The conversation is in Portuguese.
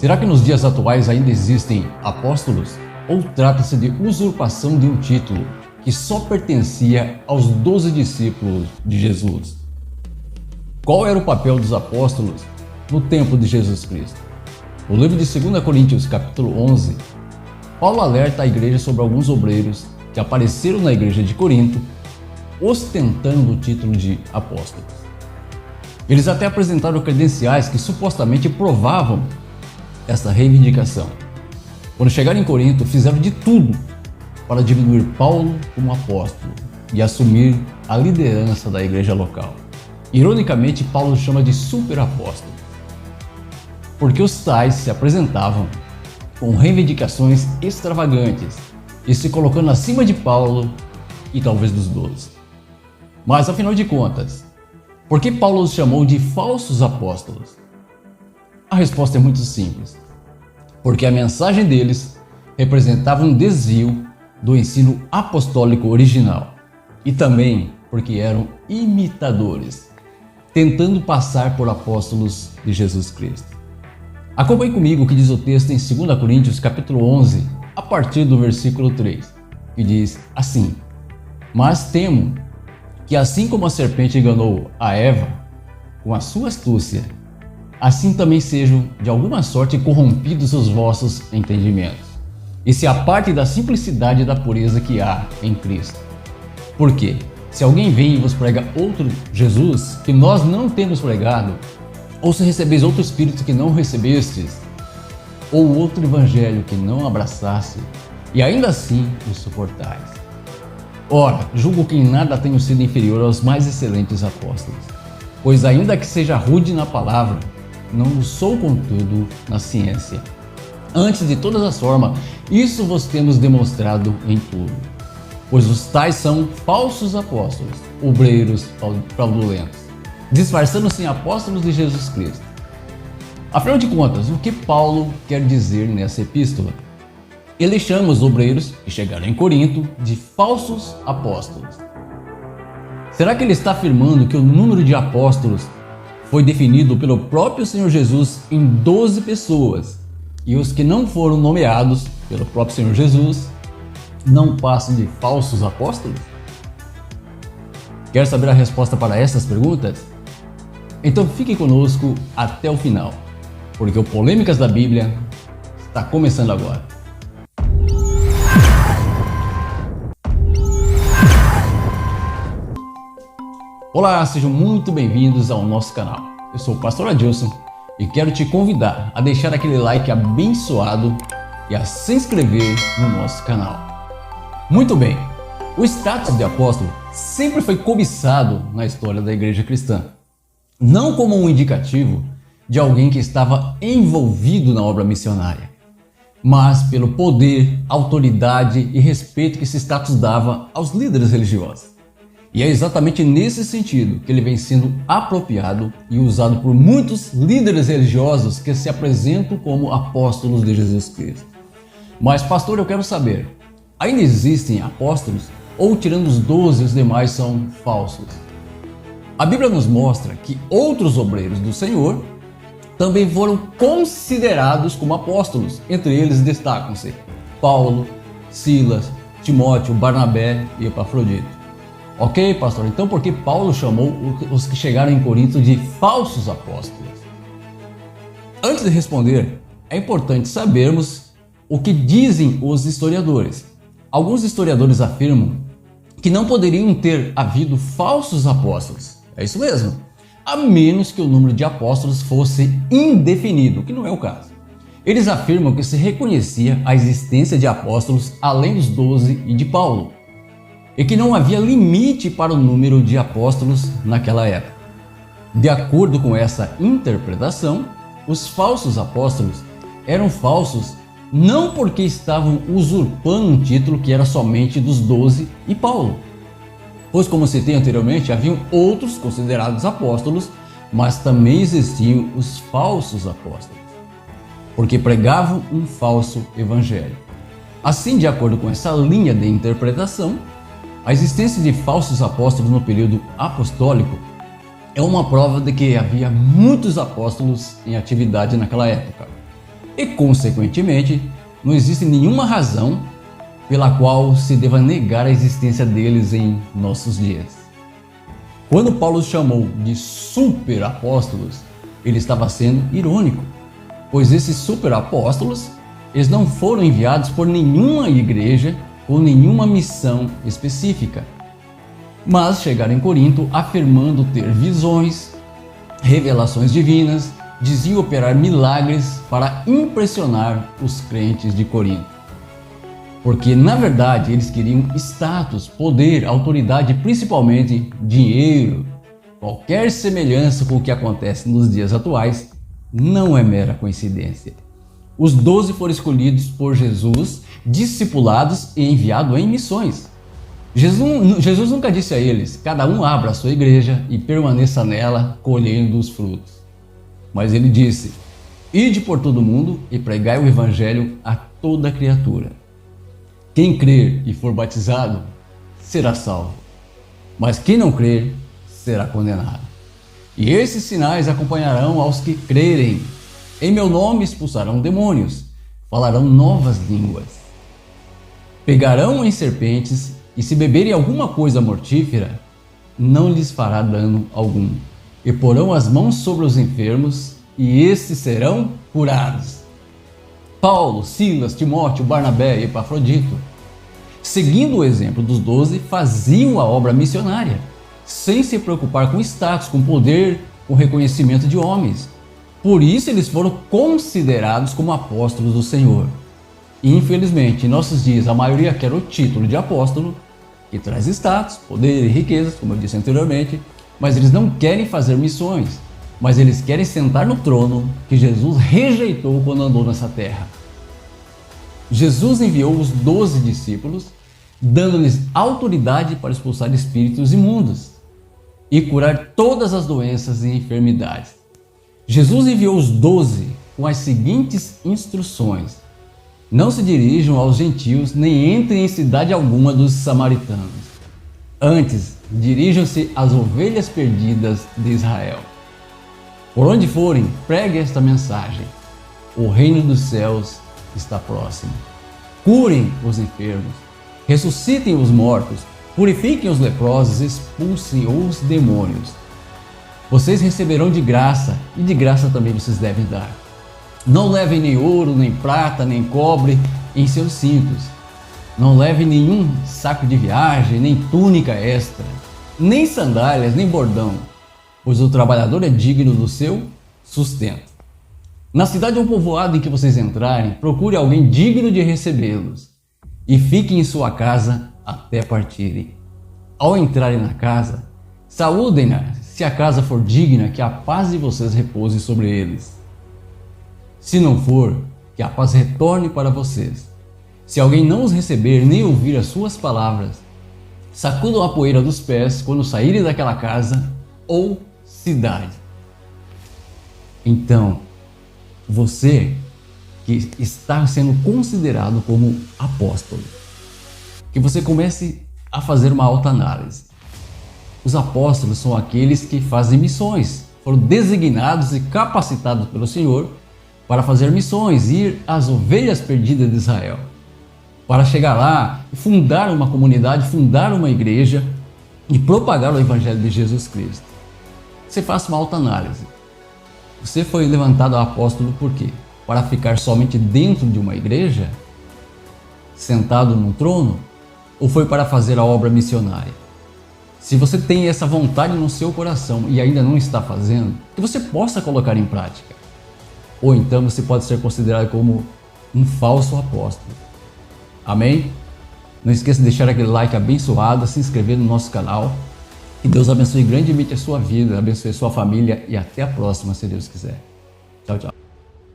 Será que nos dias atuais ainda existem apóstolos? Ou trata-se de usurpação de um título que só pertencia aos 12 discípulos de Jesus? Qual era o papel dos apóstolos no tempo de Jesus Cristo? No livro de 2 Coríntios, capítulo 11, Paulo alerta a igreja sobre alguns obreiros que apareceram na igreja de Corinto ostentando o título de apóstolos. Eles até apresentaram credenciais que supostamente provavam essa reivindicação. Quando chegaram em Corinto, fizeram de tudo para diminuir Paulo como apóstolo e assumir a liderança da igreja local. Ironicamente, Paulo chama de superapóstolo, porque os tais se apresentavam com reivindicações extravagantes e se colocando acima de Paulo e talvez dos 12. Mas afinal de contas, por que Paulo os chamou de falsos apóstolos? A resposta é muito simples. Porque a mensagem deles representava um desvio do ensino apostólico original. E também porque eram imitadores, tentando passar por apóstolos de Jesus Cristo. Acompanhe comigo o que diz o texto em 2 Coríntios capítulo 11, a partir do versículo 3, que diz assim: Mas temo que assim como a serpente enganou a Eva com a sua astúcia, assim também sejam de alguma sorte corrompidos os vossos entendimentos, e se apartem da simplicidade e da pureza que há em Cristo. Porque, se alguém vem e vos prega outro Jesus, que nós não temos pregado, ou se recebeis outro Espírito que não recebestes, ou outro Evangelho que não abraçasse, e ainda assim o suportais. Ora, julgo que em nada tenho sido inferior aos mais excelentes apóstolos, pois ainda que seja rude na palavra, não sou contudo na ciência. Antes de todas as formas, isso vos temos demonstrado em tudo. Pois os tais são falsos apóstolos, obreiros fraudulentos, disfarçando-se em apóstolos de Jesus Cristo. Afinal de contas, o que Paulo quer dizer nessa epístola? Ele chama os obreiros que chegaram em Corinto de falsos apóstolos. Será que ele está afirmando que o número de apóstolos foi definido pelo próprio Senhor Jesus em 12 pessoas e os que não foram nomeados pelo próprio Senhor Jesus não passam de falsos apóstolos? Quer saber a resposta para essas perguntas? Então fique conosco até o final, porque o Polêmicas da Bíblia está começando agora. Olá, sejam muito bem-vindos ao nosso canal. Eu sou o Pastor Adilson e quero te convidar a deixar aquele like abençoado e a se inscrever no nosso canal. Muito bem, o status de apóstolo sempre foi cobiçado na história da igreja cristã, não como um indicativo de alguém que estava envolvido na obra missionária, mas pelo poder, autoridade e respeito que esse status dava aos líderes religiosos. E é exatamente nesse sentido que ele vem sendo apropriado e usado por muitos líderes religiosos que se apresentam como apóstolos de Jesus Cristo. Mas, pastor, eu quero saber, ainda existem apóstolos ou tirando os 12 os demais são falsos? A Bíblia nos mostra que outros obreiros do Senhor também foram considerados como apóstolos. Entre eles destacam-se Paulo, Silas, Timóteo, Barnabé e Epafrodito. Ok, pastor, então por que Paulo chamou os que chegaram em Corinto de falsos apóstolos? Antes de responder, é importante sabermos o que dizem os historiadores. Alguns historiadores afirmam que não poderiam ter havido falsos apóstolos. É isso mesmo, a menos que o número de apóstolos fosse indefinido, que não é o caso. Eles afirmam que se reconhecia a existência de apóstolos além dos 12 e de Paulo, e que não havia limite para o número de apóstolos naquela época. De acordo com essa interpretação, os falsos apóstolos eram falsos não porque estavam usurpando um título que era somente dos 12 e Paulo, pois, como citei anteriormente, haviam outros considerados apóstolos, mas também existiam os falsos apóstolos, porque pregavam um falso evangelho. Assim, de acordo com essa linha de interpretação, a existência de falsos apóstolos no período apostólico é uma prova de que havia muitos apóstolos em atividade naquela época. e, consequentemente, não existe nenhuma razão pela qual se deva negar a existência deles em nossos dias. Quando Paulo os chamou de superapóstolos, ele estava sendo irônico, pois esses superapóstolos, eles não foram enviados por nenhuma igreja ou nenhuma missão específica, mas chegaram em Corinto afirmando ter visões, revelações divinas, diziam operar milagres para impressionar os crentes de Corinto. Porque, na verdade, eles queriam status, poder, autoridade, principalmente dinheiro. Qualquer semelhança com o que acontece nos dias atuais não é mera coincidência. Os 12 foram escolhidos por Jesus, discipulados e enviados em missões. Jesus nunca disse a eles: cada um abra a sua igreja e permaneça nela, colhendo os frutos. Mas ele disse: ide por todo mundo e pregai o evangelho a toda criatura. Quem crer e for batizado será salvo, mas quem não crer será condenado. E esses sinais acompanharão aos que crerem. Em meu nome expulsarão demônios, falarão novas línguas, pegarão em serpentes, e se beberem alguma coisa mortífera, não lhes fará dano algum. E porão as mãos sobre os enfermos, e estes serão curados. Paulo, Silas, Timóteo, Barnabé e Epafrodito, seguindo o exemplo dos 12, faziam a obra missionária, sem se preocupar com status, com poder, com reconhecimento de homens. Por isso eles foram considerados como apóstolos do Senhor. E infelizmente, em nossos dias, a maioria quer o título de apóstolo, que traz status, poder e riquezas, como eu disse anteriormente, mas eles não querem fazer missões, mas eles querem sentar no trono que Jesus rejeitou quando andou nessa terra. Jesus enviou os 12 discípulos, dando-lhes autoridade para expulsar espíritos imundos e curar todas as doenças e enfermidades. Jesus enviou os 12 com as seguintes instruções: não se dirijam aos gentios, nem entrem em cidade alguma dos samaritanos. Antes, dirijam-se às ovelhas perdidas de Israel. Por onde forem, pregue esta mensagem: o reino dos céus está próximo. Curem os enfermos, ressuscitem os mortos, purifiquem os leprosos, expulsem os demônios. Vocês receberão de graça, e de graça também vocês devem dar. Não levem nem ouro, nem prata, nem cobre em seus cintos. Não levem nenhum saco de viagem, nem túnica extra, nem sandálias, nem bordão, pois o trabalhador é digno do seu sustento. Na cidade ou povoado em que vocês entrarem, procure alguém digno de recebê-los e fiquem em sua casa até partirem. Ao entrarem na casa, saúdem-na, se a casa for digna, que a paz de vocês repouse sobre eles. Se não for, que a paz retorne para vocês. Se alguém não os receber nem ouvir as suas palavras, sacudam a poeira dos pés quando saírem daquela casa ou cidade. Então, você que está sendo considerado como apóstolo, que você comece a fazer uma autoanálise. Os apóstolos são aqueles que fazem missões, foram designados e capacitados pelo Senhor para fazer missões, ir às ovelhas perdidas de Israel, para chegar lá e fundar uma comunidade, fundar uma igreja e propagar o Evangelho de Jesus Cristo. Você faça uma autoanálise. Você foi levantado a apóstolo por quê? Para ficar somente dentro de uma igreja, sentado num trono, ou foi para fazer a obra missionária? Se você tem essa vontade no seu coração e ainda não está fazendo, que você possa colocar em prática. Ou então você pode ser considerado como um falso apóstolo. Amém? Não esqueça de deixar aquele like abençoado, se inscrever no nosso canal. Que Deus abençoe grandemente a sua vida, abençoe a sua família e até a próxima, se Deus quiser. Tchau, tchau.